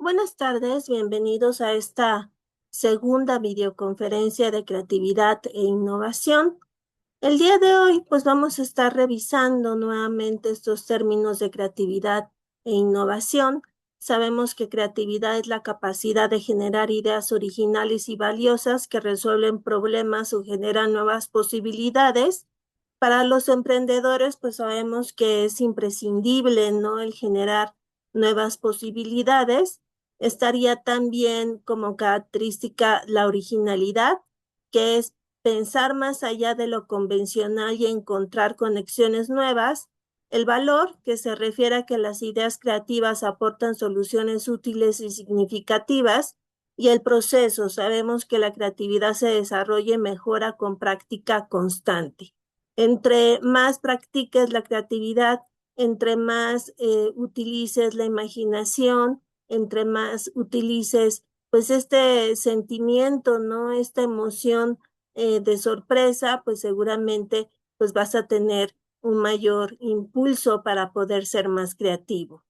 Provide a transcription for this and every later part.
Buenas tardes, bienvenidos a esta segunda videoconferencia de creatividad e innovación. El día de hoy, pues vamos a estar revisando nuevamente estos términos de creatividad e innovación. Sabemos que creatividad es la capacidad de generar ideas originales y valiosas que resuelven problemas o generan nuevas posibilidades. Para los emprendedores, pues sabemos que es imprescindible, ¿no? El generar nuevas posibilidades. Estaría también como característica la originalidad, que es pensar más allá de lo convencional y encontrar conexiones nuevas. El valor, que se refiere a que las ideas creativas aportan soluciones útiles y significativas. Y el proceso, sabemos que la creatividad se desarrolla y mejora con práctica constante. Entre más practiques la creatividad, entre más utilices la imaginación, entre más utilices pues este sentimiento, ¿no? Esta emoción de sorpresa, pues seguramente pues vas a tener un mayor impulso para poder ser más creativo.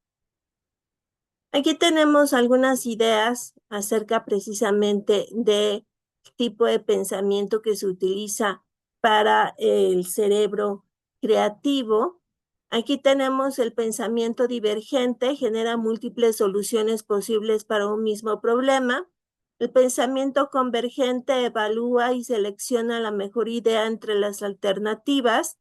Aquí tenemos algunas ideas acerca precisamente del tipo de pensamiento que se utiliza para el cerebro creativo. Aquí tenemos el pensamiento divergente, genera múltiples soluciones posibles para un mismo problema. El pensamiento convergente evalúa y selecciona la mejor idea entre las alternativas.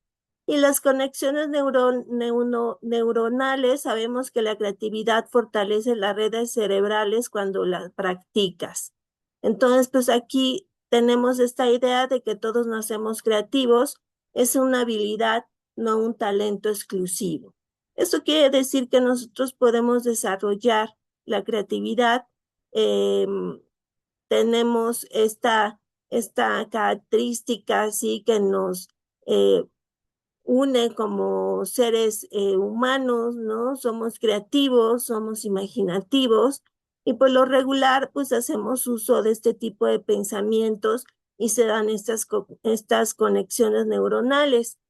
Y las conexiones neuronales, sabemos que la creatividad fortalece las redes cerebrales cuando las practicas. Entonces, pues aquí tenemos esta idea de que todos nacemos creativos, es una habilidad, no un talento exclusivo. Eso quiere decir que nosotros podemos desarrollar la creatividad. eh, Tenemos esta característica, así que nos eh, une como seres humanos, ¿no? Somos creativos, somos imaginativos y por lo regular pues hacemos uso de este tipo de pensamientos y se dan estas conexiones neuronales.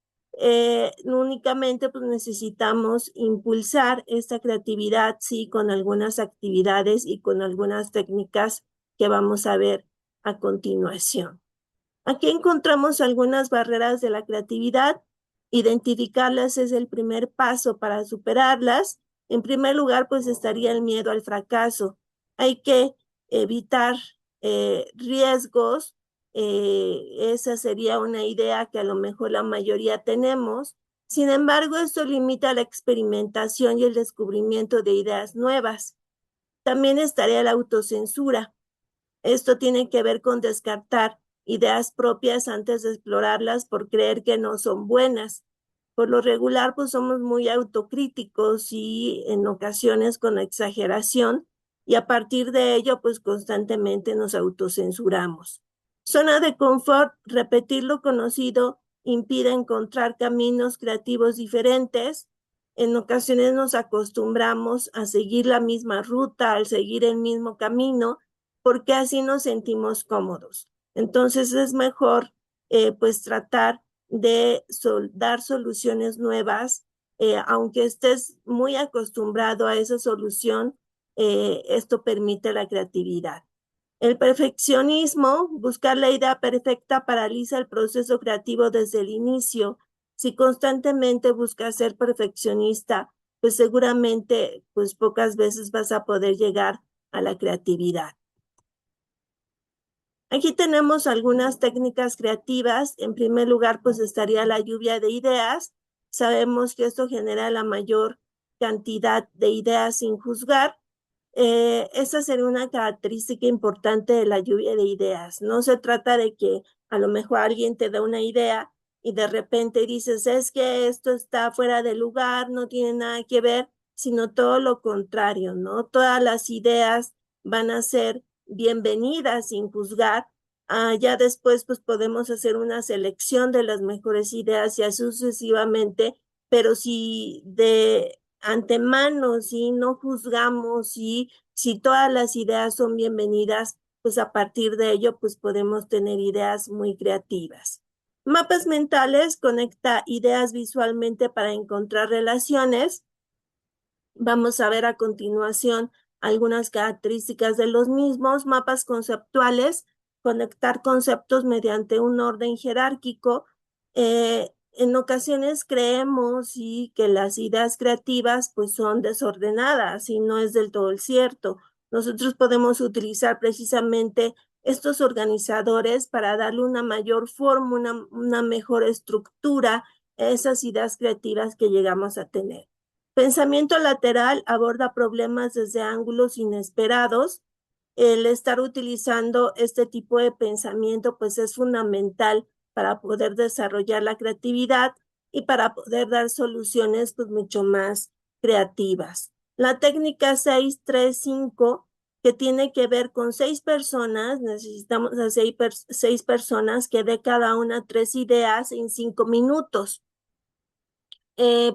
Únicamente pues necesitamos impulsar esta creatividad, sí, con algunas actividades y con algunas técnicas que vamos a ver a continuación. Aquí encontramos algunas barreras de la creatividad. Identificarlas es el primer paso para superarlas. En primer lugar, pues estaría el miedo al fracaso. Hay que evitar riesgos. Esa sería una idea que a lo mejor la mayoría tenemos. Sin embargo, esto limita la experimentación y el descubrimiento de ideas nuevas. También estaría la autocensura. Esto tiene que ver con descartar ideas propias antes de explorarlas por creer que no son buenas. Por lo regular, pues somos muy autocríticos y en ocasiones con exageración, y a partir de ello, pues constantemente nos autocensuramos. Zona de confort, repetir lo conocido impide encontrar caminos creativos diferentes. En ocasiones nos acostumbramos a seguir la misma ruta, al seguir el mismo camino, porque así nos sentimos cómodos. Entonces es mejor pues tratar de dar soluciones nuevas, aunque estés muy acostumbrado a esa solución, esto permite la creatividad. El perfeccionismo, buscar la idea perfecta, paraliza el proceso creativo desde el inicio. Si constantemente buscas ser perfeccionista, pues seguramente pues pocas veces vas a poder llegar a la creatividad. Aquí tenemos algunas técnicas creativas. En primer lugar, pues estaría la lluvia de ideas. Sabemos que esto genera la mayor cantidad de ideas sin juzgar. Esa sería una característica importante de la lluvia de ideas. No se trata de que a lo mejor alguien te da una idea y de repente dices, es que esto está fuera de lugar, no tiene nada que ver, sino todo lo contrario, ¿no? Todas las ideas van a ser bienvenidas sin juzgar. Ya después pues podemos hacer una selección de las mejores ideas y así sucesivamente, pero si de antemano, si no juzgamos, si todas las ideas son bienvenidas, pues a partir de ello pues podemos tener ideas muy creativas. Mapas mentales, conecta ideas visualmente para encontrar relaciones. Vamos a ver a continuación algunas características de los mismos. Mapas conceptuales, conectar conceptos mediante un orden jerárquico. En ocasiones creemos que las ideas creativas pues son desordenadas y no es del todo el cierto. Nosotros podemos utilizar precisamente estos organizadores para darle una mayor forma, una mejor estructura a esas ideas creativas que llegamos a tener. Pensamiento lateral aborda problemas desde ángulos inesperados. El estar utilizando este tipo de pensamiento pues es fundamental para poder desarrollar la creatividad y para poder dar soluciones pues mucho más creativas. La técnica 635, que tiene que ver con 6 personas, necesitamos a 6 personas que dé cada una 3 ideas en 5 minutos.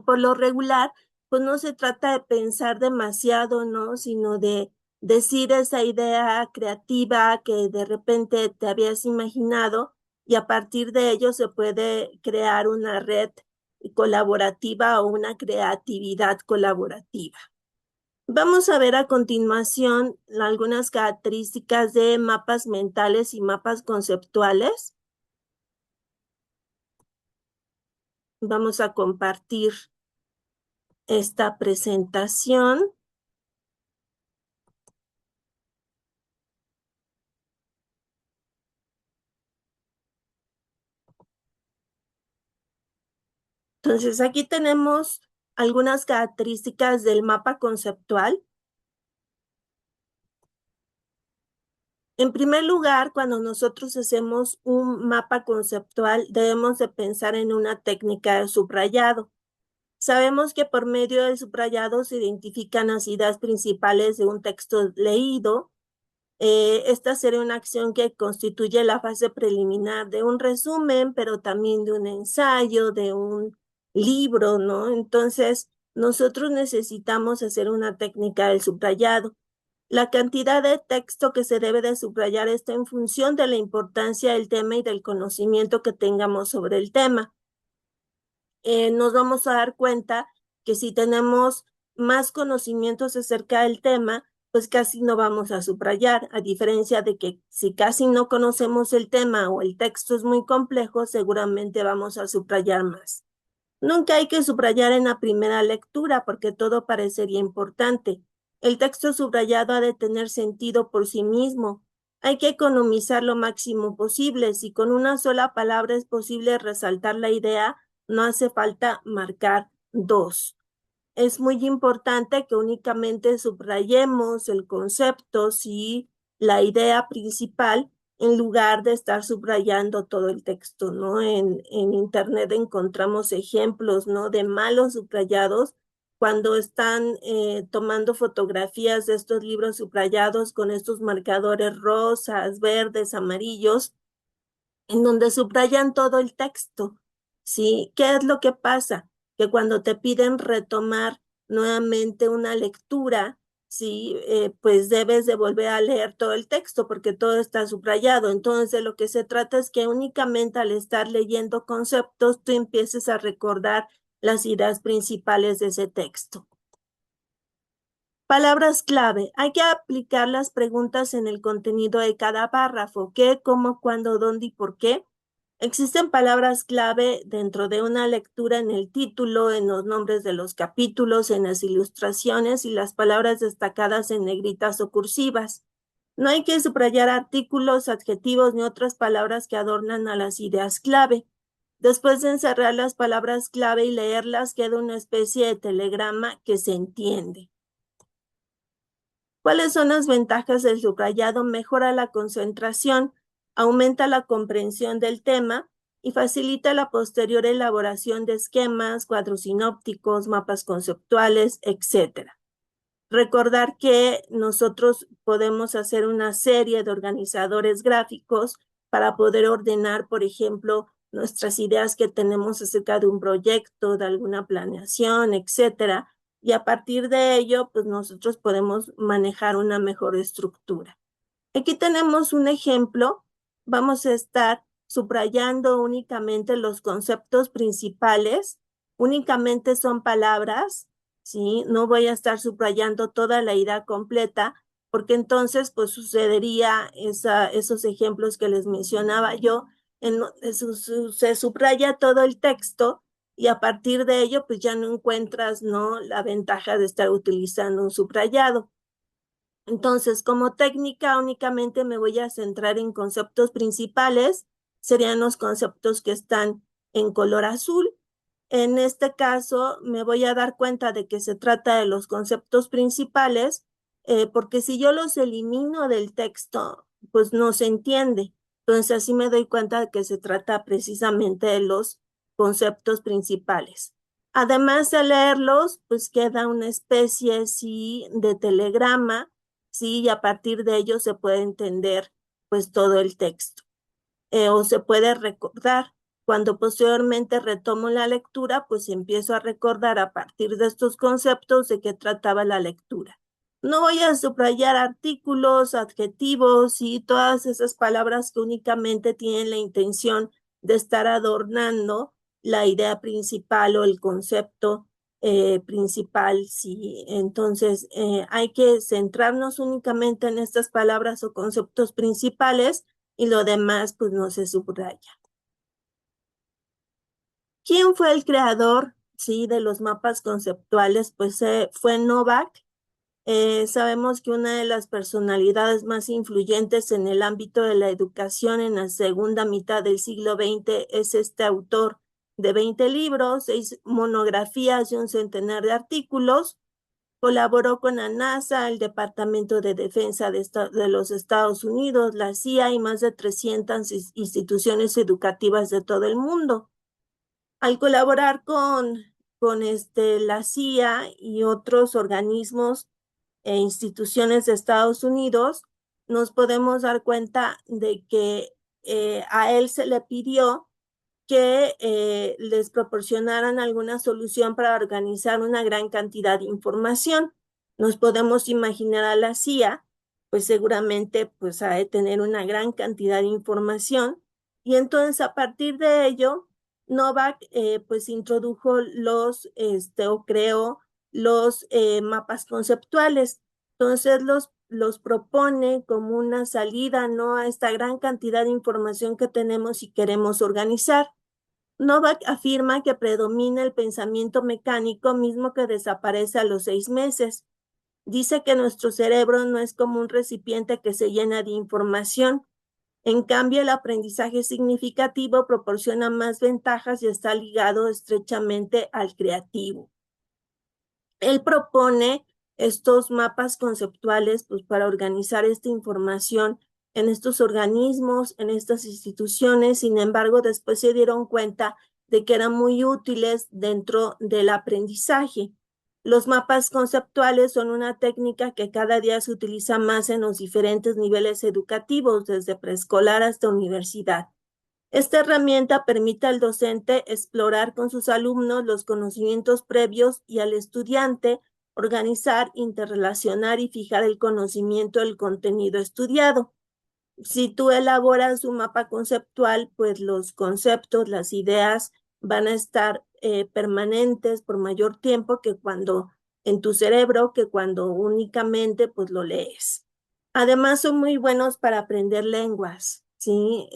Por lo regular, pues no se trata de pensar demasiado, ¿no? Sino de decir esa idea creativa que de repente te habías imaginado y a partir de ello se puede crear una red colaborativa o una creatividad colaborativa. Vamos a ver a continuación algunas características de mapas mentales y mapas conceptuales. Vamos a compartir esta presentación. Entonces, aquí tenemos algunas características del mapa conceptual. En primer lugar, cuando nosotros hacemos un mapa conceptual, debemos de pensar en una técnica de subrayado. Sabemos que por medio del subrayado se identifican las ideas principales de un texto leído. Esta sería una acción que constituye la fase preliminar de un resumen, pero también de un ensayo, de un libro, ¿no? Entonces, nosotros necesitamos hacer una técnica del subrayado. La cantidad de texto que se debe de subrayar está en función de la importancia del tema y del conocimiento que tengamos sobre el tema. Nos vamos a dar cuenta que si tenemos más conocimientos acerca del tema, pues casi no vamos a subrayar, a diferencia de que si casi no conocemos el tema o el texto es muy complejo, seguramente vamos a subrayar más. Nunca hay que subrayar en la primera lectura porque todo parecería importante. El texto subrayado ha de tener sentido por sí mismo. Hay que economizar lo máximo posible. Si con una sola palabra es posible resaltar la idea, no hace falta marcar dos. Es muy importante que únicamente subrayemos el concepto, sí, la idea principal, en lugar de estar subrayando todo el texto, ¿no? En Internet encontramos ejemplos, ¿no? De malos subrayados cuando están tomando fotografías de estos libros subrayados con estos marcadores rosas, verdes, amarillos, en donde subrayan todo el texto, ¿sí? ¿Qué es lo que pasa? Que cuando te piden retomar nuevamente una lectura, ¿sí? Pues debes de volver a leer todo el texto porque todo está subrayado. Entonces, de lo que se trata es que únicamente al estar leyendo conceptos, tú empieces a recordar las ideas principales de ese texto. Palabras clave. Hay que aplicar las preguntas en el contenido de cada párrafo. ¿Qué, cómo, cuándo, dónde y por qué? Existen palabras clave dentro de una lectura en el título, en los nombres de los capítulos, en las ilustraciones y las palabras destacadas en negritas o cursivas. No hay que subrayar artículos, adjetivos ni otras palabras que adornan a las ideas clave. Después de encerrar las palabras clave y leerlas, queda una especie de telegrama que se entiende. ¿Cuáles son las ventajas del subrayado? Mejora la concentración, aumenta la comprensión del tema y facilita la posterior elaboración de esquemas, cuadros sinópticos, mapas conceptuales, etc. Recordar que nosotros podemos hacer una serie de organizadores gráficos para poder ordenar, por ejemplo, nuestras ideas que tenemos acerca de un proyecto, de alguna planeación, etcétera. Y a partir de ello, pues nosotros podemos manejar una mejor estructura. Aquí tenemos un ejemplo. Vamos a estar subrayando únicamente los conceptos principales. Únicamente son palabras. ¿sí? No voy a estar subrayando toda la idea completa, porque entonces pues sucedería esos ejemplos que les mencionaba yo, se subraya todo el texto y a partir de ello pues ya no encuentras, ¿no?, la ventaja de estar utilizando un subrayado. Entonces, como técnica, únicamente me voy a centrar en conceptos principales, serían los conceptos que están en color azul. En este caso, me voy a dar cuenta de que se trata de los conceptos principales, porque si yo los elimino del texto, pues no se entiende. Entonces, así me doy cuenta de que se trata precisamente de los conceptos principales. Además de leerlos, pues queda una especie, sí, de telegrama, sí, y a partir de ello se puede entender, pues, todo el texto, o se puede recordar. Cuando posteriormente retomo la lectura, pues empiezo a recordar a partir de estos conceptos de qué trataba la lectura. No voy a subrayar artículos, adjetivos y todas esas palabras que únicamente tienen la intención de estar adornando la idea principal o el concepto principal, sí. Entonces, hay que centrarnos únicamente en estas palabras o conceptos principales y lo demás pues no se subraya. ¿Quién fue el creador, sí, de los mapas conceptuales? Pues fue Novak. Sabemos que una de las personalidades más influyentes en el ámbito de la educación en la segunda mitad del siglo XX es este autor de 20 libros, 6 monografías y un centenar de artículos. Colaboró con la NASA, el Departamento de Defensa de los Estados Unidos, la CIA y más de 300 instituciones educativas de todo el mundo. Al colaborar con la CIA y otros organismos e instituciones de Estados Unidos, nos podemos dar cuenta de que a él se le pidió que les proporcionaran alguna solución para organizar una gran cantidad de información. Nos podemos imaginar a la CIA, pues seguramente pues ha de tener una gran cantidad de información y entonces a partir de ello, Novak pues introdujo o creó los mapas conceptuales. Entonces los propone como una salida, ¿no?, a esta gran cantidad de información que tenemos y queremos organizar. Novak afirma que predomina el pensamiento mecánico mismo que desaparece a los 6 meses. Dice que nuestro cerebro no es como un recipiente que se llena de información. En cambio, el aprendizaje significativo proporciona más ventajas y está ligado estrechamente al creativo. Él propone estos mapas conceptuales pues, para organizar esta información en estos organismos, en estas instituciones. Sin embargo, después se dieron cuenta de que eran muy útiles dentro del aprendizaje. Los mapas conceptuales son una técnica que cada día se utiliza más en los diferentes niveles educativos, desde preescolar hasta universidad. Esta herramienta permite al docente explorar con sus alumnos los conocimientos previos y al estudiante organizar, interrelacionar y fijar el conocimiento del contenido estudiado. Si tú elaboras un mapa conceptual, pues los conceptos, las ideas van a estar permanentes por mayor tiempo que cuando en tu cerebro, que cuando únicamente pues lo lees. Además son muy buenos para aprender lenguas, ¿sí?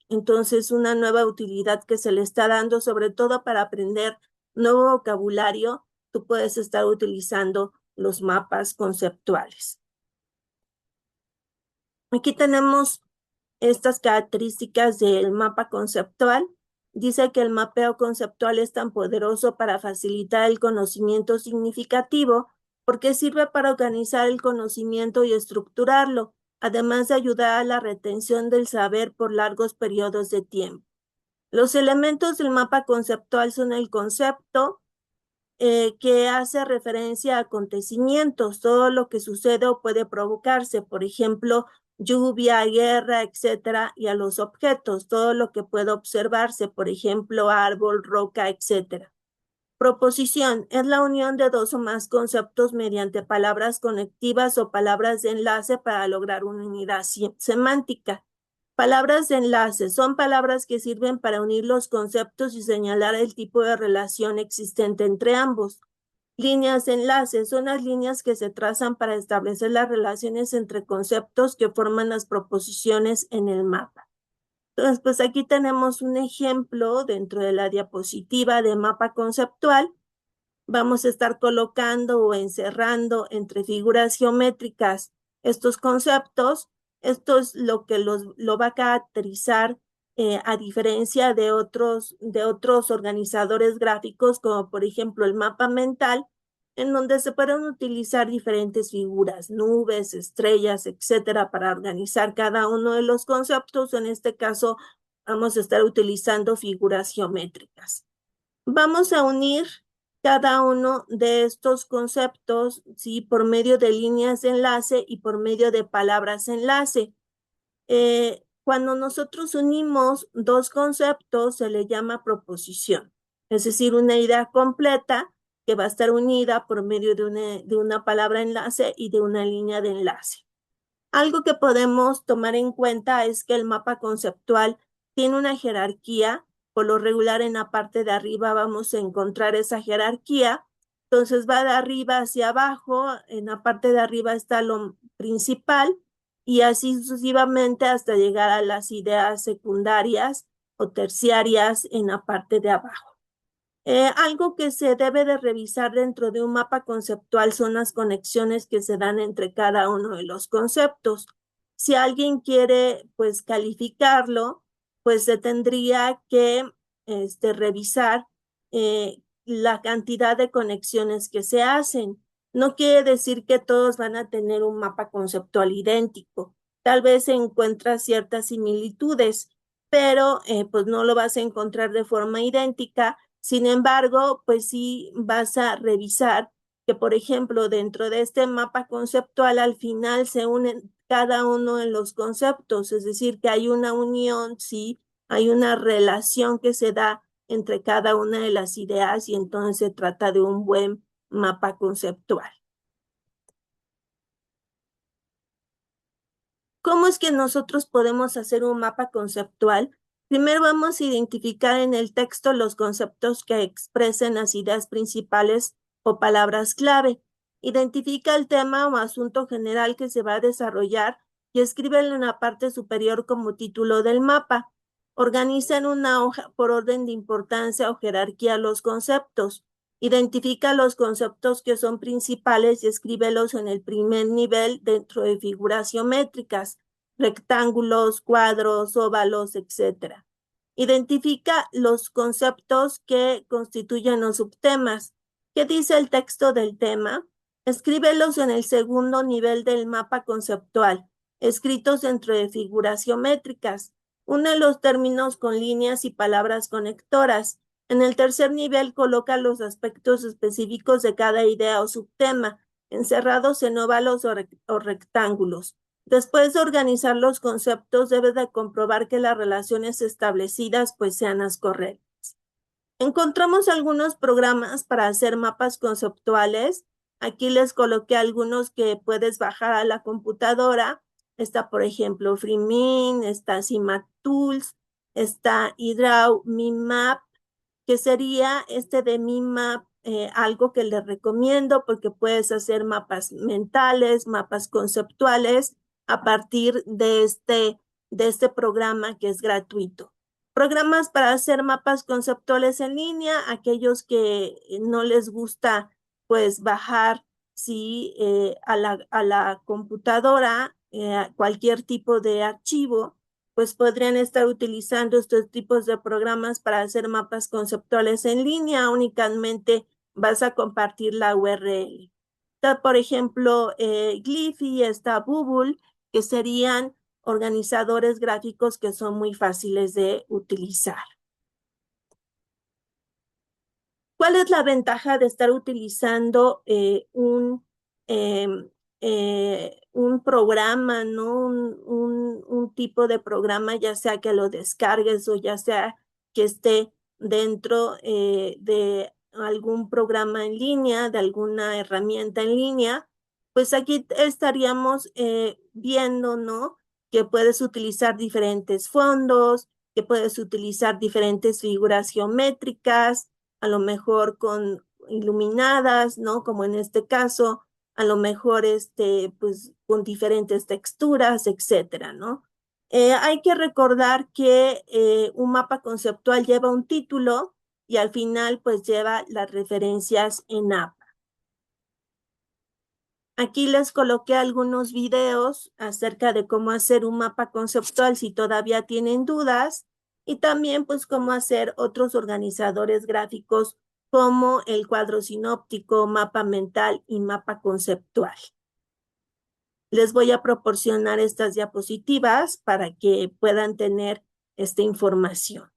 Entonces una nueva utilidad que se le está dando, sobre todo para aprender nuevo vocabulario, tú puedes estar utilizando los mapas conceptuales. Aquí tenemos estas características del mapa conceptual. Dice que el mapeo conceptual es tan poderoso para facilitar el conocimiento significativo porque sirve para organizar el conocimiento y estructurarlo, además de ayudar a la retención del saber por largos periodos de tiempo. Los elementos del mapa conceptual son el concepto, que hace referencia a acontecimientos, todo lo que sucede o puede provocarse, por ejemplo, lluvia, guerra, etcétera, y a los objetos, todo lo que puede observarse, por ejemplo, árbol, roca, etcétera. Proposición es la unión de dos o más conceptos mediante palabras conectivas o palabras de enlace para lograr una unidad semántica. Palabras de enlace son palabras que sirven para unir los conceptos y señalar el tipo de relación existente entre ambos. Líneas de enlace son las líneas que se trazan para establecer las relaciones entre conceptos que forman las proposiciones en el mapa. Entonces, pues aquí tenemos un ejemplo dentro de la diapositiva de mapa conceptual. Vamos a estar colocando o encerrando entre figuras geométricas estos conceptos. Esto es lo que lo va a caracterizar a diferencia de otros organizadores gráficos, como por ejemplo el mapa mental, en donde se pueden utilizar diferentes figuras, nubes, estrellas, etcétera, para organizar cada uno de los conceptos. En este caso, vamos a estar utilizando figuras geométricas. Vamos a unir cada uno de estos conceptos, ¿sí? Por medio de líneas de enlace y por medio de palabras enlace. Cuando nosotros unimos dos conceptos, se le llama proposición, es decir, una idea completa que va a estar unida por medio de una palabra enlace y de una línea de enlace. Algo que podemos tomar en cuenta es que el mapa conceptual tiene una jerarquía. Por lo regular, en la parte de arriba vamos a encontrar esa jerarquía. Entonces va de arriba hacia abajo. En la parte de arriba está lo principal y así sucesivamente hasta llegar a las ideas secundarias o terciarias en la parte de abajo. Algo que se debe de revisar dentro de un mapa conceptual son las conexiones que se dan entre cada uno de los conceptos. Si alguien quiere, pues, calificarlo, pues se tendría que revisar la cantidad de conexiones que se hacen. No quiere decir que todos van a tener un mapa conceptual idéntico. Tal vez se encuentran ciertas similitudes, pero pues no lo vas a encontrar de forma idéntica. Sin embargo, pues sí vas a revisar que, por ejemplo, dentro de este mapa conceptual, al final se unen cada uno de los conceptos, es decir, que hay una unión, sí, hay una relación que se da entre cada una de las ideas y entonces se trata de un buen mapa conceptual. ¿Cómo es que nosotros podemos hacer un mapa conceptual? Primero vamos a identificar en el texto los conceptos que expresen las ideas principales o palabras clave. Identifica el tema o asunto general que se va a desarrollar y escríbelo en la parte superior como título del mapa. Organiza en una hoja por orden de importancia o jerarquía los conceptos. Identifica los conceptos que son principales y escríbelos en el primer nivel dentro de figuras geométricas, rectángulos, cuadros, óvalos, etc. Identifica los conceptos que constituyen los subtemas. ¿Qué dice el texto del tema? Escríbelos en el segundo nivel del mapa conceptual, escritos dentro de figuras geométricas. Une los términos con líneas y palabras conectoras. En el tercer nivel coloca los aspectos específicos de cada idea o subtema, encerrados en óvalos o rectángulos. Después de organizar los conceptos, debes de comprobar que las relaciones establecidas pues sean las correctas. Encontramos algunos programas para hacer mapas conceptuales. Aquí les coloqué algunos que puedes bajar a la computadora. Está, por ejemplo, FreeMin, está CIMAP Tools, está Hydraw Mimap, que sería este de Mimap, algo que les recomiendo porque puedes hacer mapas mentales, mapas conceptuales a partir de este programa que es gratuito. Programas para hacer mapas conceptuales en línea, aquellos que no les gusta pues bajar sí, a la computadora cualquier tipo de archivo, pues podrían estar utilizando estos tipos de programas para hacer mapas conceptuales en línea. Únicamente vas a compartir la URL. Está, por ejemplo, Glyphy, está Bubble, que serían organizadores gráficos que son muy fáciles de utilizar. ¿Cuál es la ventaja de estar utilizando un programa, ¿no? Un tipo de programa, ya sea que lo descargues o ya sea que esté dentro de algún programa en línea, de alguna herramienta en línea? Pues aquí estaríamos viendo, ¿no? Que puedes utilizar diferentes fondos, que puedes utilizar diferentes figuras geométricas, a lo mejor con iluminadas, ¿no? Como en este caso, a lo mejor pues con diferentes texturas, etcétera, ¿no? Hay que recordar que un mapa conceptual lleva un título y al final pues lleva las referencias en app. Aquí les coloqué algunos videos acerca de cómo hacer un mapa conceptual si todavía tienen dudas y también pues cómo hacer otros organizadores gráficos como el cuadro sinóptico, mapa mental y mapa conceptual. Les voy a proporcionar estas diapositivas para que puedan tener esta información.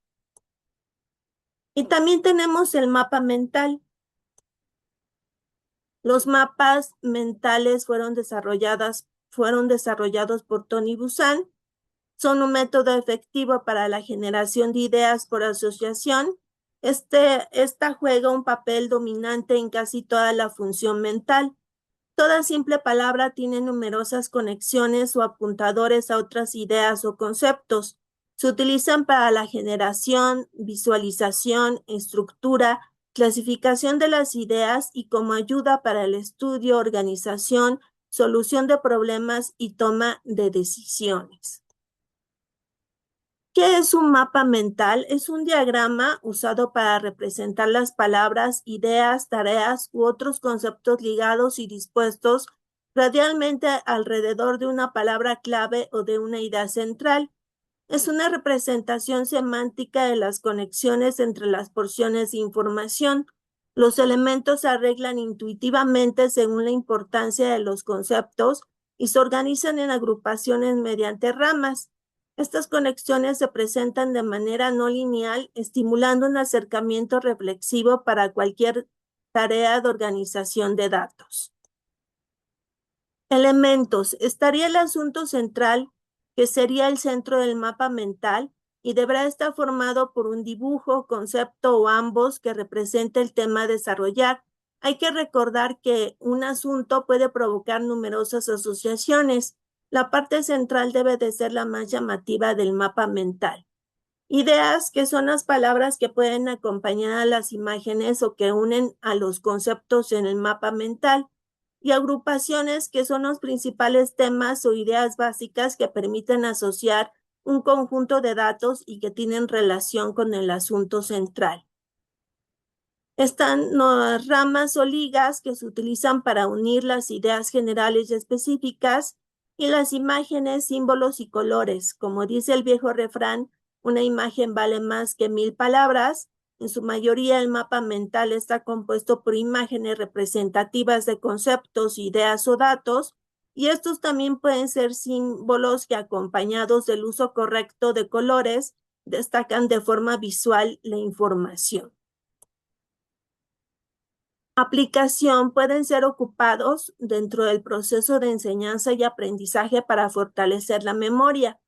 Y también tenemos el mapa mental. Los mapas mentales fueron desarrollados por Tony Buzan. Son un método efectivo para la generación de ideas por asociación. Esta juega un papel dominante en casi toda la función mental. Toda simple palabra tiene numerosas conexiones o apuntadores a otras ideas o conceptos. Se utilizan para la generación, visualización, estructura, clasificación de las ideas y como ayuda para el estudio, organización, solución de problemas y toma de decisiones. ¿Qué es un mapa mental? Es un diagrama usado para representar las palabras, ideas, tareas u otros conceptos ligados y dispuestos radialmente alrededor de una palabra clave o de una idea central. Es una representación semántica de las conexiones entre las porciones de información. Los elementos se arreglan intuitivamente según la importancia de los conceptos y se organizan en agrupaciones mediante ramas. Estas conexiones se presentan de manera no lineal, estimulando un acercamiento reflexivo para cualquier tarea de organización de datos. Elementos. Estaría el asunto central, que sería el centro del mapa mental, y deberá estar formado por un dibujo, concepto o ambos que represente el tema a desarrollar. Hay que recordar que un asunto puede provocar numerosas asociaciones. La parte central debe de ser la más llamativa del mapa mental. Ideas, que son las palabras que pueden acompañar a las imágenes o que unen a los conceptos en el mapa mental. Y agrupaciones, que son los principales temas o ideas básicas que permiten asociar un conjunto de datos y que tienen relación con el asunto central. Están las ramas o ligas que se utilizan para unir las ideas generales y específicas y las imágenes, símbolos y colores. Como dice el viejo refrán, una imagen vale más que 1000 palabras. En su mayoría, el mapa mental está compuesto por imágenes representativas de conceptos, ideas o datos, y estos también pueden ser símbolos que, acompañados del uso correcto de colores, destacan de forma visual la información. Aplicación. Pueden ser ocupados dentro del proceso de enseñanza y aprendizaje para fortalecer la memoria.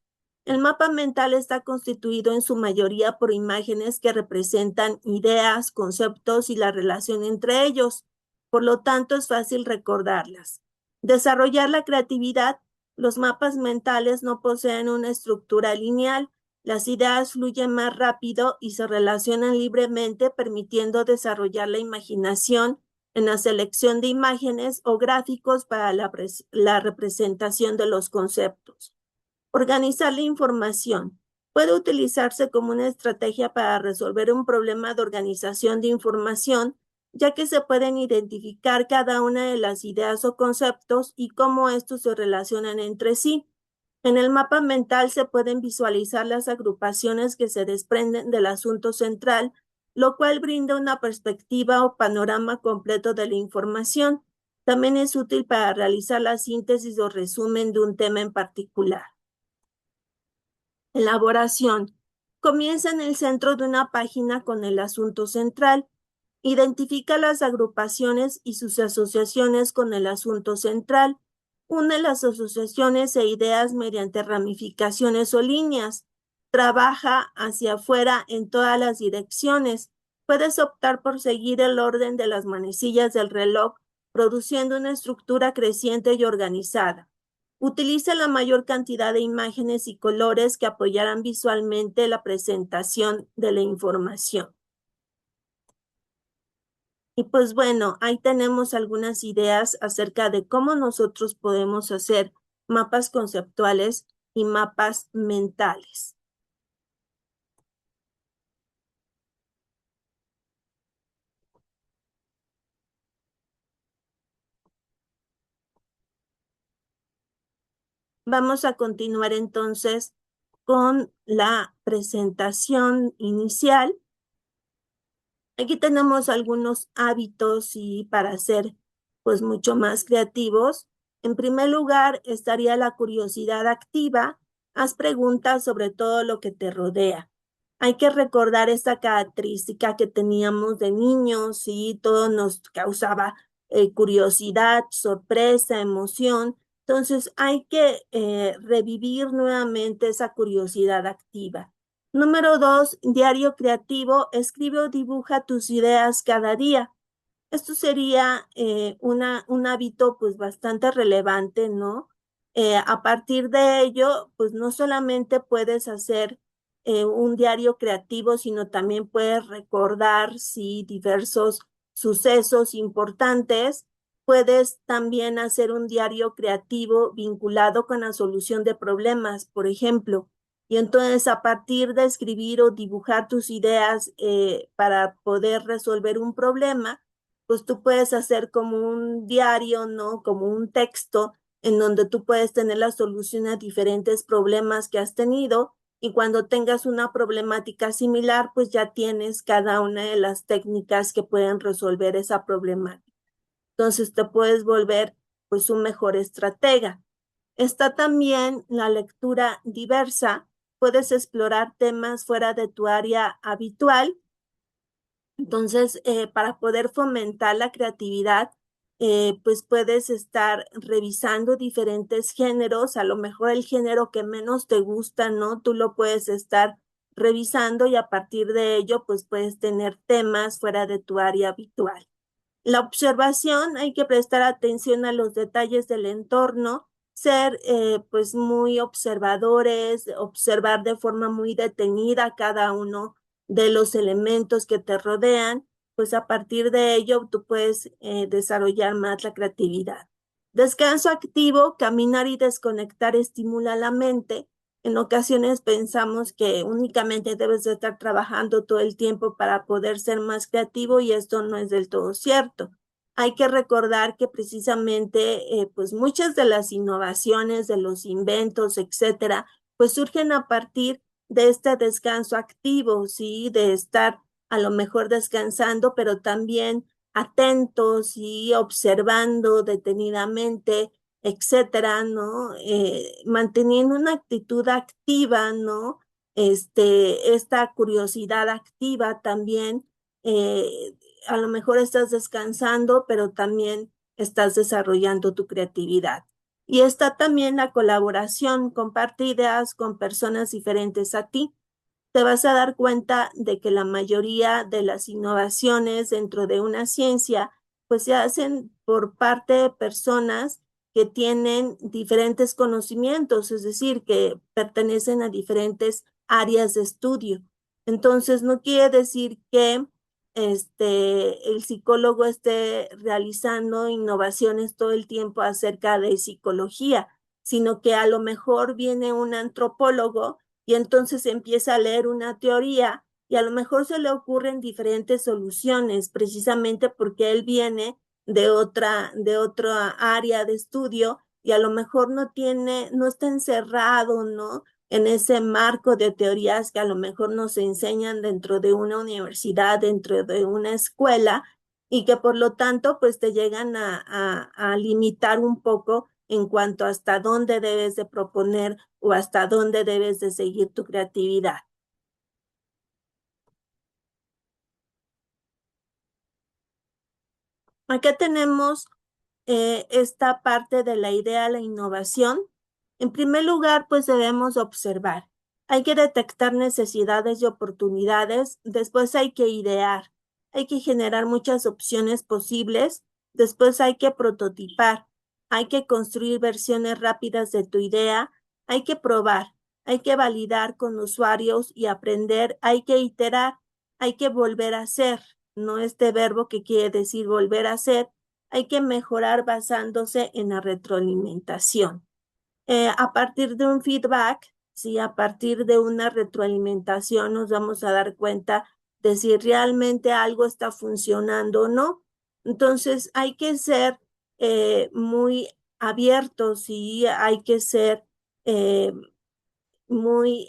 El mapa mental está constituido en su mayoría por imágenes que representan ideas, conceptos y la relación entre ellos. Por lo tanto, es fácil recordarlas. Desarrollar la creatividad. Los mapas mentales no poseen una estructura lineal. Las ideas fluyen más rápido y se relacionan libremente, permitiendo desarrollar la imaginación en la selección de imágenes o gráficos para la representación de los conceptos. Organizar la información. Puede utilizarse como una estrategia para resolver un problema de organización de información, ya que se pueden identificar cada una de las ideas o conceptos y cómo estos se relacionan entre sí. En el mapa mental se pueden visualizar las agrupaciones que se desprenden del asunto central, lo cual brinda una perspectiva o panorama completo de la información. También es útil para realizar la síntesis o resumen de un tema en particular. Elaboración. Comienza en el centro de una página con el asunto central. Identifica las agrupaciones y sus asociaciones con el asunto central. Une las asociaciones e ideas mediante ramificaciones o líneas. Trabaja hacia afuera en todas las direcciones. Puedes optar por seguir el orden de las manecillas del reloj, produciendo una estructura creciente y organizada. Utiliza la mayor cantidad de imágenes y colores que apoyarán visualmente la presentación de la información. Y pues bueno, ahí tenemos algunas ideas acerca de cómo nosotros podemos hacer mapas conceptuales y mapas mentales. Vamos a continuar entonces con la presentación inicial. Aquí tenemos algunos hábitos y para ser pues mucho más creativos. En primer lugar, estaría la curiosidad activa. Haz preguntas sobre todo lo que te rodea. Hay que recordar esta característica que teníamos de niños y todo nos causaba curiosidad, sorpresa, emoción. Entonces hay que revivir nuevamente esa curiosidad activa. Número 2, diario creativo. Escribe o dibuja tus ideas cada día. Esto sería un hábito pues bastante relevante, ¿no? A partir de ello, pues no solamente puedes hacer un diario creativo, sino también puedes recordar, sí, diversos sucesos importantes. Puedes también hacer un diario creativo vinculado con la solución de problemas, por ejemplo. Y entonces a partir de escribir o dibujar tus ideas para poder resolver un problema, pues tú puedes hacer como un diario, ¿no? Como un texto en donde tú puedes tener la solución a diferentes problemas que has tenido y cuando tengas una problemática similar, pues ya tienes cada una de las técnicas que pueden resolver esa problemática. Entonces te puedes volver pues un mejor estratega. Está también la lectura diversa. Puedes explorar temas fuera de tu área habitual. Entonces, para poder fomentar la creatividad, pues puedes estar revisando diferentes géneros, a lo mejor el género que menos te gusta, ¿no? Tú lo puedes estar revisando y a partir de ello, pues puedes tener temas fuera de tu área habitual. La observación, hay que prestar atención a los detalles del entorno, ser pues muy observadores, observar de forma muy detenida cada uno de los elementos que te rodean, pues a partir de ello tú puedes desarrollar más la creatividad. Descanso activo, caminar y desconectar estimula la mente. En ocasiones pensamos que únicamente debes de estar trabajando todo el tiempo para poder ser más creativo y esto no es del todo cierto. Hay que recordar que precisamente pues muchas de las innovaciones, de los inventos, etcétera, pues surgen a partir de este descanso activo, ¿sí? De estar a lo mejor descansando, pero también atentos y observando detenidamente, etcétera, ¿no? Manteniendo una actitud activa, ¿no? Esta curiosidad activa también, a lo mejor estás descansando, pero también estás desarrollando tu creatividad. Y está también la colaboración, comparte ideas con personas diferentes a ti. Te vas a dar cuenta de que la mayoría de las innovaciones dentro de una ciencia pues se hacen por parte de personas que tienen diferentes conocimientos, es decir, que pertenecen a diferentes áreas de estudio. Entonces, no quiere decir que el psicólogo esté realizando innovaciones todo el tiempo acerca de psicología, sino que a lo mejor viene un antropólogo y entonces empieza a leer una teoría y a lo mejor se le ocurren diferentes soluciones, precisamente porque él viene de otra área de estudio y a lo mejor no tiene, no está encerrado, ¿no? En ese marco de teorías que a lo mejor nos enseñan dentro de una universidad, dentro de una escuela, y que por lo tanto pues te llegan a limitar un poco en cuanto a hasta dónde debes de proponer o hasta dónde debes de seguir tu creatividad. Acá tenemos esta parte de la idea, la innovación. En primer lugar, pues debemos observar. Hay que detectar necesidades y oportunidades, después hay que idear, hay que generar muchas opciones posibles, después hay que prototipar, hay que construir versiones rápidas de tu idea, hay que probar, hay que validar con usuarios y aprender, hay que iterar, hay que volver a hacer. no este verbo que quiere decir volver a hacer, hay que mejorar basándose en la retroalimentación. A partir de un feedback, sí, a partir de una retroalimentación nos vamos a dar cuenta de si realmente algo está funcionando o no. Entonces hay que ser muy abiertos y hay que ser eh, muy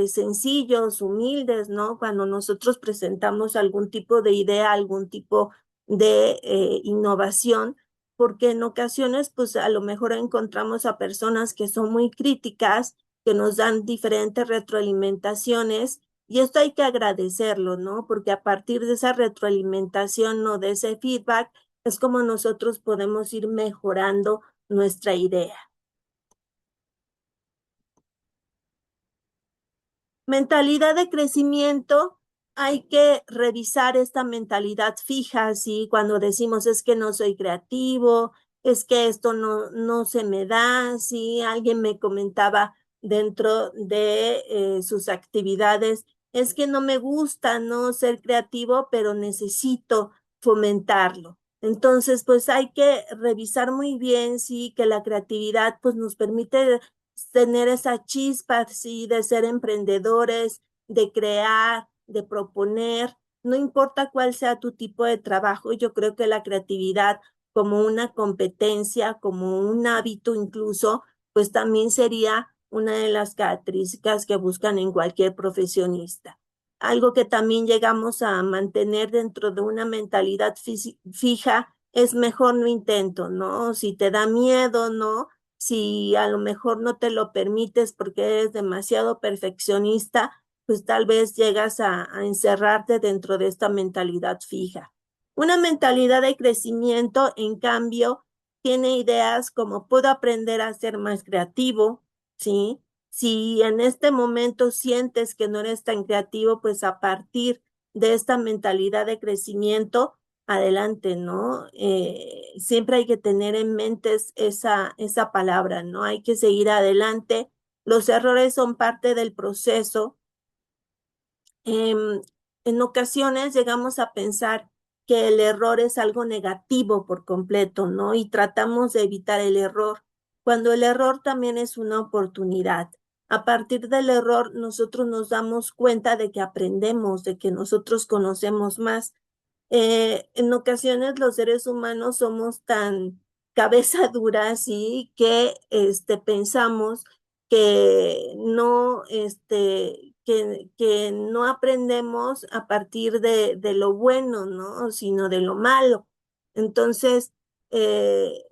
sencillos, humildes, ¿no? Cuando nosotros presentamos algún tipo de idea, algún tipo de innovación, porque en ocasiones, pues a lo mejor encontramos a personas que son muy críticas, que nos dan diferentes retroalimentaciones, y esto hay que agradecerlo, ¿no? Porque a partir de esa retroalimentación o de ese feedback, es como nosotros podemos ir mejorando nuestra idea. Mentalidad de crecimiento, hay que revisar esta mentalidad fija, ¿sí? Cuando decimos es que no soy creativo, es que esto no se me da, ¿sí? Alguien me comentaba dentro de sus actividades, es que no me gusta no ser creativo, pero necesito fomentarlo. Entonces, pues hay que revisar muy bien, sí, que la creatividad pues nos permite tener esa chispa, sí, de ser emprendedores, de crear, de proponer, no importa cuál sea tu tipo de trabajo, yo creo que la creatividad como una competencia, como un hábito incluso, pues también sería una de las características que buscan en cualquier profesionista. Algo que también llegamos a mantener dentro de una mentalidad fija es mejor no intento, ¿no? Si te da miedo, ¿no? Si a lo mejor no te lo permites porque eres demasiado perfeccionista, pues tal vez llegas a encerrarte dentro de esta mentalidad fija. Una mentalidad de crecimiento, en cambio, tiene ideas como puedo aprender a ser más creativo, ¿sí? Si en este momento sientes que no eres tan creativo, pues a partir de esta mentalidad de crecimiento, adelante, ¿no? Siempre hay que tener en mente esa palabra, ¿no? Hay que seguir adelante. Los errores son parte del proceso. En ocasiones llegamos a pensar que el error es algo negativo por completo, ¿no? Y tratamos de evitar el error, cuando el error también es una oportunidad. A partir del error, nosotros nos damos cuenta de que aprendemos, de que nosotros conocemos más. En ocasiones los seres humanos somos tan cabeza dura, sí, que pensamos que no, que no aprendemos a partir de lo bueno, ¿no? Sino de lo malo. Entonces, eh,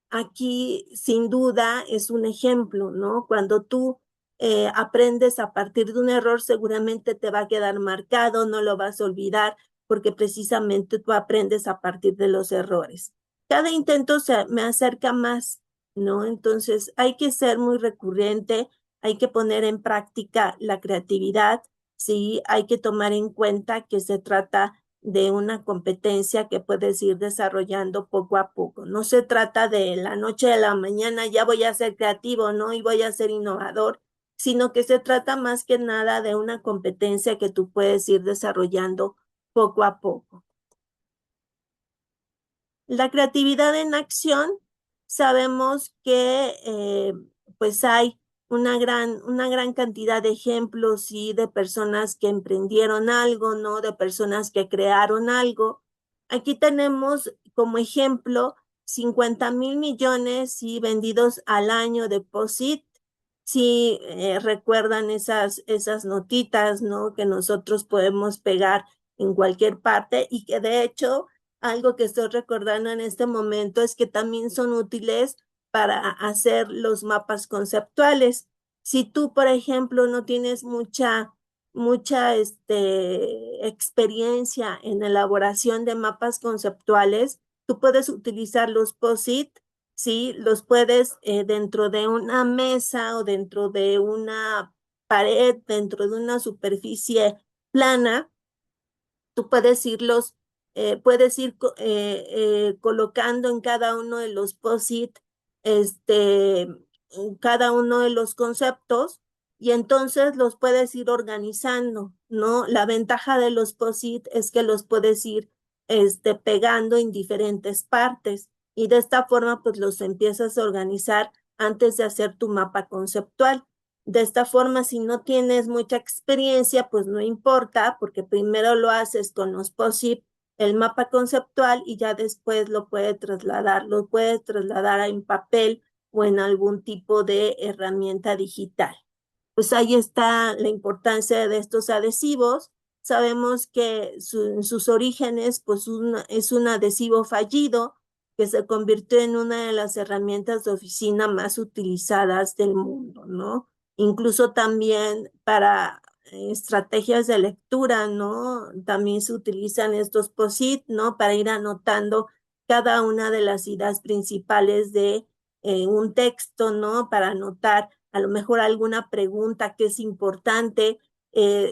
aquí sin duda es un ejemplo, ¿no? Cuando tú aprendes a partir de un error, seguramente te va a quedar marcado, no lo vas a olvidar, porque precisamente tú aprendes a partir de los errores. Cada intento me acerca más, ¿no? Entonces hay que ser muy recurrente, hay que poner en práctica la creatividad, sí, hay que tomar en cuenta que se trata de una competencia que puedes ir desarrollando poco a poco. No se trata de la noche a la mañana, ya voy a ser creativo, ¿no? Y voy a ser innovador, sino que se trata más que nada de una competencia que tú puedes ir desarrollando poco a poco. La creatividad en acción, sabemos que pues hay una gran cantidad de ejemplos y de personas que emprendieron algo, ¿no? De personas que crearon algo. Aquí tenemos como ejemplo 50,000 millones y vendidos al año de POSIT. Si recuerdan esas notitas, ¿no? Que nosotros podemos pegar en cualquier parte y que de hecho algo que estoy recordando en este momento es que también son útiles para hacer los mapas conceptuales. Si tú, por ejemplo, no tienes mucha experiencia en elaboración de mapas conceptuales, tú puedes utilizar los POSIT, ¿sí? Los puedes dentro de una mesa o dentro de una pared, dentro de una superficie plana, tú puedes ir colocando en cada uno de los POSIT, este, cada uno de los conceptos y entonces los puedes ir organizando, ¿no? La ventaja de los POSIT es que los puedes ir pegando en diferentes partes y de esta forma pues los empiezas a organizar antes de hacer tu mapa conceptual. De esta forma, si no tienes mucha experiencia, pues no importa, porque primero lo haces con los POSIT, el mapa conceptual, y ya después lo puedes trasladar en papel o en algún tipo de herramienta digital. Pues ahí está la importancia de estos adhesivos. Sabemos que en sus orígenes, pues es un adhesivo fallido que se convirtió en una de las herramientas de oficina más utilizadas del mundo, ¿no? Incluso también para estrategias de lectura, ¿no? También se utilizan estos POSIT, ¿no? Para ir anotando cada una de las ideas principales de un texto, ¿no? Para anotar a lo mejor alguna pregunta que es importante.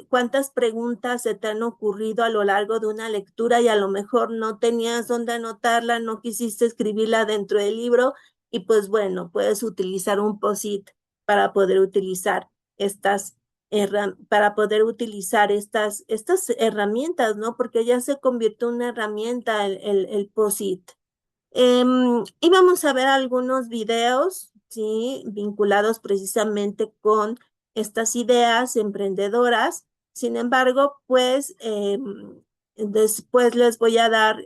¿Cuántas preguntas se te han ocurrido a lo largo de una lectura y a lo mejor no tenías dónde anotarla, no quisiste escribirla dentro del libro? Y pues bueno, puedes utilizar un POSIT para poder utilizar estas herramientas, ¿no? Porque ya se convirtió en una herramienta el POSIT. Y vamos a ver algunos videos, ¿sí? Vinculados precisamente con estas ideas emprendedoras. Sin embargo, pues después les voy a dar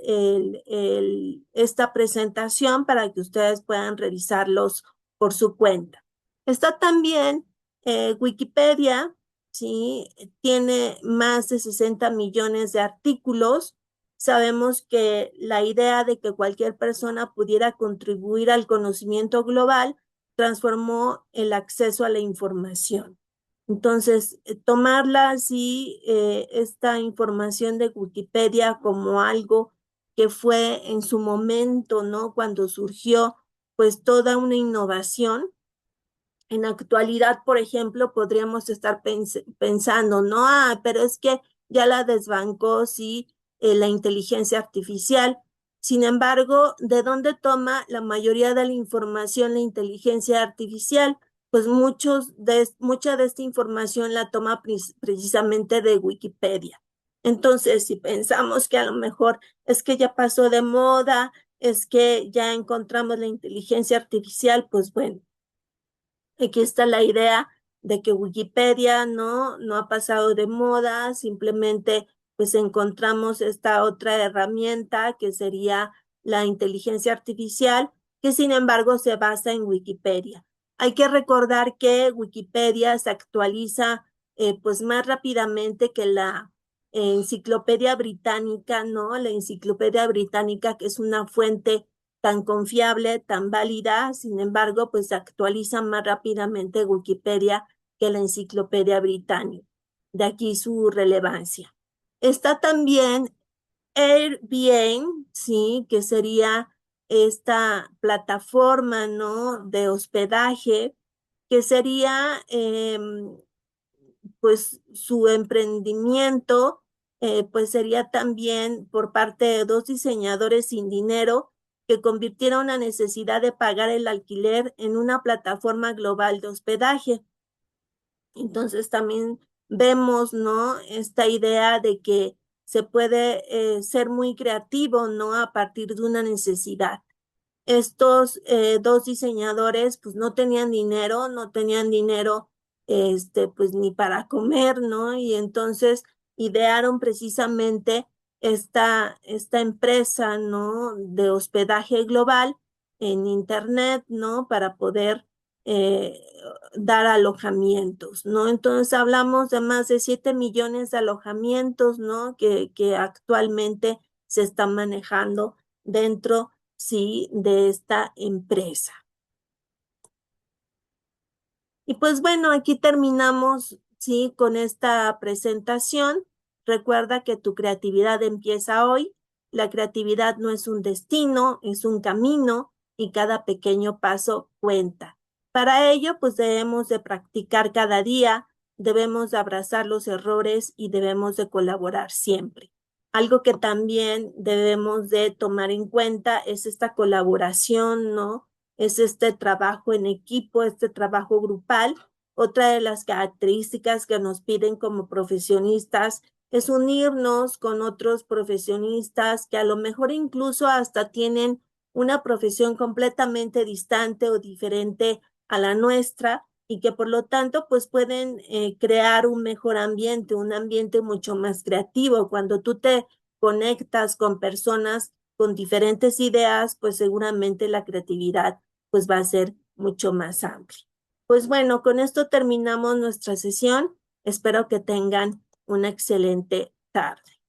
esta presentación para que ustedes puedan revisarlos por su cuenta. Está también Wikipedia, ¿sí? Tiene más de 60 millones de artículos. Sabemos que la idea de que cualquier persona pudiera contribuir al conocimiento global transformó el acceso a la información. Entonces, tomarla así, esta información de Wikipedia como algo que fue en su momento, ¿no? Cuando surgió, pues toda una innovación. En la actualidad, por ejemplo, podríamos estar pensando, no, pero es que ya la desbancó, sí, la inteligencia artificial. Sin embargo, ¿de dónde toma la mayoría de la información la inteligencia artificial? Pues mucha de esta información la toma precisamente de Wikipedia. Entonces, si pensamos que a lo mejor es que ya pasó de moda, es que ya encontramos la inteligencia artificial, pues bueno, aquí está la idea de que Wikipedia no ha pasado de moda, simplemente pues encontramos esta otra herramienta que sería la inteligencia artificial, que sin embargo se basa en Wikipedia. Hay que recordar que Wikipedia se actualiza pues más rápidamente que la enciclopedia británica, ¿no? La enciclopedia británica, que es una fuente tan confiable, tan válida, sin embargo, pues se actualiza más rápidamente Wikipedia que la enciclopedia británica. De aquí su relevancia. Está también Airbnb, sí, que sería esta plataforma, ¿no? De hospedaje, que sería pues su emprendimiento, pues sería también por parte de dos diseñadores sin dinero que convirtieron la necesidad de pagar el alquiler en una plataforma global de hospedaje. Entonces también vemos, ¿no? Esta idea de que se puede ser muy creativo, ¿no? A partir de una necesidad. Estos dos diseñadores pues no tenían dinero, pues ni para comer, ¿no? Y entonces idearon precisamente esta empresa, ¿no? De hospedaje global en Internet, ¿no? Para poder eh, dar alojamientos, ¿no? Entonces hablamos de más de 7 millones de alojamientos, ¿no? Que actualmente se están manejando dentro, sí, de esta empresa. Y pues bueno, aquí terminamos, sí, con esta presentación. Recuerda que tu creatividad empieza hoy. La creatividad no es un destino, es un camino y cada pequeño paso cuenta. Para ello, pues debemos de practicar cada día, debemos de abrazar los errores y debemos de colaborar siempre. Algo que también debemos de tomar en cuenta es esta colaboración, ¿no? Es este trabajo en equipo, este trabajo grupal, Otra de las características que nos piden como profesionistas es unirnos con otros profesionistas que a lo mejor incluso hasta tienen una profesión completamente distante o diferente a la nuestra y que por lo tanto pues pueden crear un mejor ambiente, un ambiente mucho más creativo. Cuando tú te conectas con personas con diferentes ideas, pues seguramente la creatividad pues va a ser mucho más amplia. Pues bueno, con esto terminamos nuestra sesión. Espero que tengan una excelente tarde.